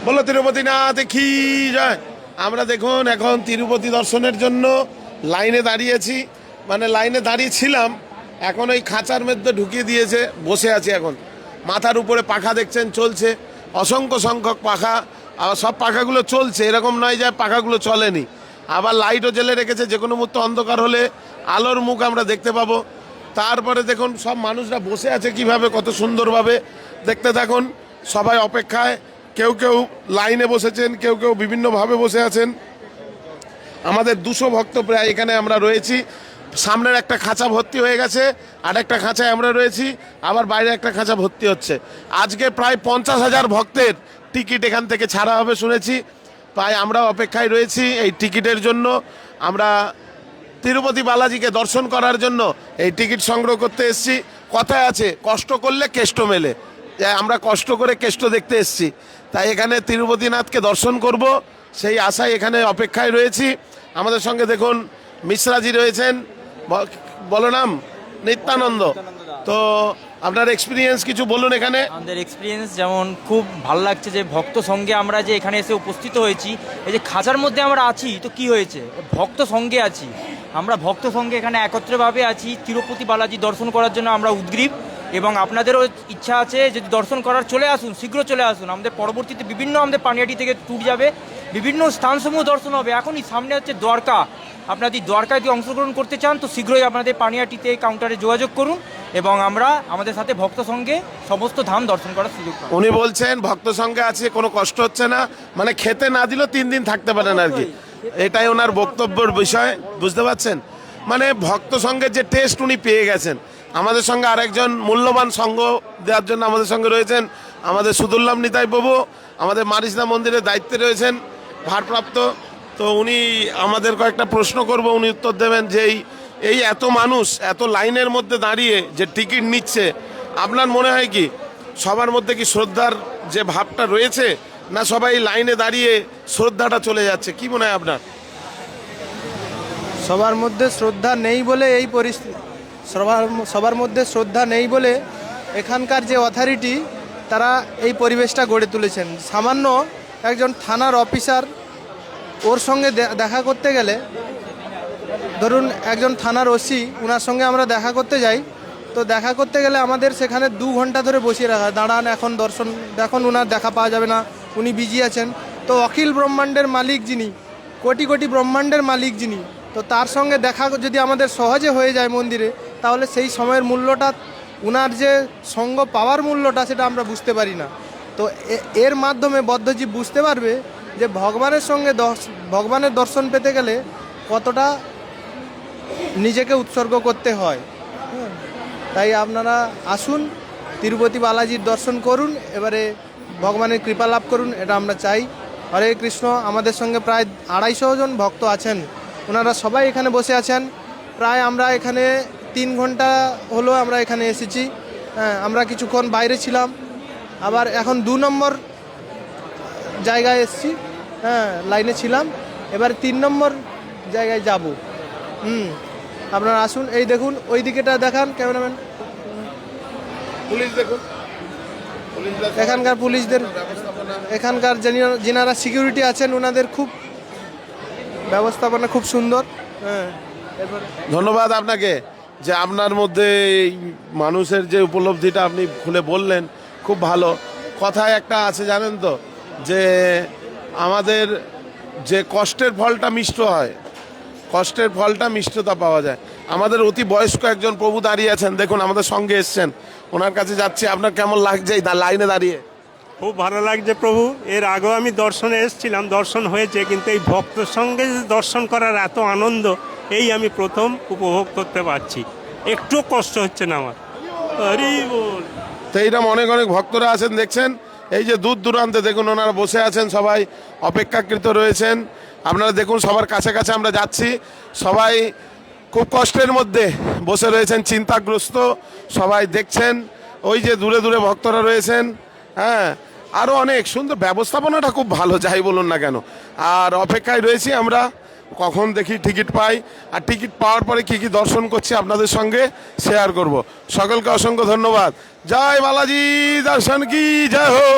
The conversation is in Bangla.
বলো তিরুপতি না দেখি যায়। আমরা দেখুন এখন তিরুপতি দর্শনের জন্য লাইনে দাঁড়িয়েছি, মানে লাইনে দাঁড়িয়েছিলাম, এখন ওই খাঁচার মধ্যে ঢুকিয়ে দিয়েছে, বসে আছি এখন। মাথার উপরে পাখা দেখছেন চলছে, অসংখ্য সংখ্যক পাখা, আবার সব পাখাগুলো চলছে, এরকম নয় যে পাখাগুলো চলেনি। আবার লাইটও জ্বেলে রেখেছে, যে কোনো মুহূর্তে অন্ধকার হলে আলোর মুখ আমরা দেখতে পাবো। তারপরে দেখুন সব মানুষরা বসে আছে কিভাবে, কত সুন্দরভাবে দেখতে থাকুন। সবাই অপেক্ষায়, কেউ কেউ লাইনে বসেছেন, কেউ কেউ বিভিন্নভাবে বসে আছেন। আমাদের 200 ভক্ত প্রায় এখানে আমরা রয়েছি। সামনের একটা খাঁচা ভর্তি হয়ে গেছে, আর একটা খাঁচায় আমরা রয়েছি, আবার বাইরে একটা খাঁচা ভর্তি হচ্ছে। আজকে প্রায় 50,000 ভক্তের টিকিট এখান থেকে ছাড়া হবে শুনেছি। প্রায় আমরা অপেক্ষায় রয়েছি এই টিকিটের জন্য। আমরা তিরুপতি বালাজিকে দর্শন করার জন্য এই টিকিট সংগ্রহ করতে এসেছি। কথায় আছে, কষ্ট করলে কেষ্ট মেলে। আমরা কষ্ট করে কেষ্ট দেখতে এসেছি, তাই এখানে তিরুপতিনাথকে দর্শন করব সেই আশায় এখানে অপেক্ষায় রয়েছি। আমাদের সঙ্গে দেখুন মিশ্রাজি রয়েছেন, বলো নাম? নিত্যানন্দ। তো আপনার এক্সপিরিয়েন্স কিছু বলুন। এখানে আমাদের এক্সপিরিয়েন্স যেমন খুব ভালো লাগছে যে ভক্ত সঙ্গে আমরা যে এখানে এসে উপস্থিত হয়েছি, এই যে খাঁচার মধ্যে আমরা আছি, তো কি হয়েছে, ভক্ত সঙ্গে আছি আমরা, ভক্ত সঙ্গে এখানে একত্রভাবে আছি। তিরুপতি বালাজি দর্শন করার জন্য আমরা উদ্গ্রীব, এবং আপনাদেরও ইচ্ছা আছে যদি দর্শন করার, চলে আসুন, শীঘ্র চলে আসুন। আমাদের পরবর্তীতে বিভিন্ন আমাদের পানিয়াটি থেকে ট্যুর যাবে, বিভিন্ন স্থানসমূহ দর্শন হবে। এখনই সামনে হচ্ছে দ্বারকা, আপনারা যদি দ্বারকায় যদি অংশগ্রহণ করতে চান তো শীঘ্রই আপনাদের পানিয়াটিতে কাউন্টারে যোগাযোগ করুন, এবং আমরা আমাদের সাথে ভক্ত সঙ্গে সমস্ত ধাম দর্শন করার সুযোগ পাবো। উনি বলছেন ভক্ত সঙ্গে আছে, কোনো কষ্ট হচ্ছে না, মানে খেতে না দিলেও 3 দিন থাকতে পারেন আর কি, এটাই ওনার বক্তব্যের বিষয়। বুঝতে পারছেন, মানে ভক্ত সঙ্গের যে টেস্ট উনি পেয়ে গেছেন। আমাদের সঙ্গে আরেকজন মূল্যবান সঙ্গ দেওয়ার জন্য আমাদের সঙ্গে রয়েছেন আমাদের সুদুল্লাম নিতাই প্রভু, আমাদের মারিসদা মন্দিরের দায়িত্বে রয়েছেন ভারপ্রাপ্ত। তো উনি আমাদের কয়েকটা প্রশ্ন করব, উনি উত্তর দেবেন যে এই এত মানুষ এত লাইনের মধ্যে দাঁড়িয়ে যে টিকিট নিচ্ছে, আপনার মনে হয় কি সবার মধ্যে কি শ্রদ্ধার যে ভাবটা রয়েছে, না সবাই লাইনে দাঁড়িয়ে শ্রদ্ধাটা চলে যাচ্ছে, কি মনে হয় আপনার? সবার মধ্যে শ্রদ্ধা নেই বলে এই পরিস্থিতি, সবার মধ্যে শ্রদ্ধা নেই বলে এখানকার যে অথরিটি তারা এই পরিবেশটা গড়ে তুলেছেন। সামান্য একজন থানার অফিসার, ওর সঙ্গে দেখা করতে গেলে, ধরুন একজন থানার ওসি, ওনার সঙ্গে আমরা দেখা করতে যাই, তো দেখা করতে গেলে আমাদের সেখানে 2 ঘন্টা ধরে বসিয়ে রাখা, দাঁড়ান এখন দর্শন দেখুন, ওনার দেখা পাওয়া যাবে না, উনি বিজি আছেন। তো অখিল ব্রহ্মাণ্ডের মালিক যিনি, কোটি কোটি ব্রহ্মাণ্ডের মালিক যিনি, তো তার সঙ্গে দেখা যদি আমাদের সহজে হয়ে যায় মন্দিরে, তাহলে সেই সময়ের মূল্যটা, উনার যে সঙ্গ পাওয়ার মূল্যটা, সেটা আমরা বুঝতে পারি না। তো এর মাধ্যমে বদ্ধজীব বুঝতে পারবে যে ভগবানের সঙ্গে ভগবানের দর্শন পেতে গেলে কতটা নিজেকে উৎসর্গ করতে হয়। তাই আপনারা আসুন, তিরুপতি বালাজির দর্শন করুন, এবারে ভগবানের কৃপা লাভ করুন, এটা আমরা চাই। হরে কৃষ্ণ। আমাদের সঙ্গে প্রায় 250 জন ভক্ত আছেন, ওনারা সবাই এখানে বসে আছেন। প্রায় আমরা এখানে 3 ঘন্টা হলো আমরা এখানে এসেছি। হ্যাঁ, আমরা কিছুক্ষণ বাইরে ছিলাম, আবার এখন 2 নম্বর জায়গায় এসেছি। হ্যাঁ, লাইনে ছিলাম, এবার 3 নম্বর জায়গায় যাব। আপনারা আসুন, এই দেখুন, ওই দিকেটা দেখান ক্যামেরাম্যান, পুলিশ দেখুন, এখানকার পুলিশদের, এখানকার যিনারা সিকিউরিটি আছেন, ওনাদের খুব ব্যবস্থাপনা খুব সুন্দর। হ্যাঁ, ধন্যবাদ আপনাকে যে আপনার মধ্যে এই মানুষের যে উপলব্ধিটা আপনি খুলে বললেন, খুব ভালো। কথায় একটা আছে জানেন তো, যে আমাদের যে কষ্টের ফলটা মিষ্ট হয়, কষ্টের ফলটা মিষ্টতা পাওয়া যায়। আমাদের অতি বয়স্ক একজন প্রভু দাঁড়িয়ে আছেন, দেখুন আমাদের সঙ্গে এসছেন, ওনার কাছে যাচ্ছি। আপনার কেমন লাগছে এই লাইনে দাঁড়িয়ে? খুব ভালো লাগছে প্রভু। এর আগেও আমি দর্শনে এসেছিলাম, দর্শন হয়েছে, কিন্তু এই ভক্তর সঙ্গে যে দর্শন করার এত আনন্দ, এই আমি প্রথম উপভোগ করতে পারছি। একটু কষ্ট হচ্ছে না আমার। হরি বল। তো এইরকম অনেক অনেক ভক্তরা আছেন দেখছেন, এই যে দূর দূরান্তে দেখুন ওনারা বসে আছেন, সবাই অপেক্ষাকৃত রয়েছেন। আপনারা দেখুন সবার কাছে কাছে আমরা যাচ্ছি, সবাই খুব কষ্টের মধ্যে বসে রয়েছেন, চিন্তাগ্রস্ত সবাই দেখছেন। ওই যে দূরে দূরে ভক্তরা রয়েছেন। হ্যাঁ, আরও অনেক সুন্দর, ব্যবস্থাপনাটা খুব ভালো, যাই বলুন না কেন। আর অপেক্ষায় রয়েছি আমরা, কখন দেখি টিকিট পাই, আর টিকিট পাওয়ার পরে কী কী দর্শন করছি আপনাদের সঙ্গে শেয়ার করব। সকলকে অসংখ্য ধন্যবাদ। জয় বালাজি দর্শন কি জয় হো।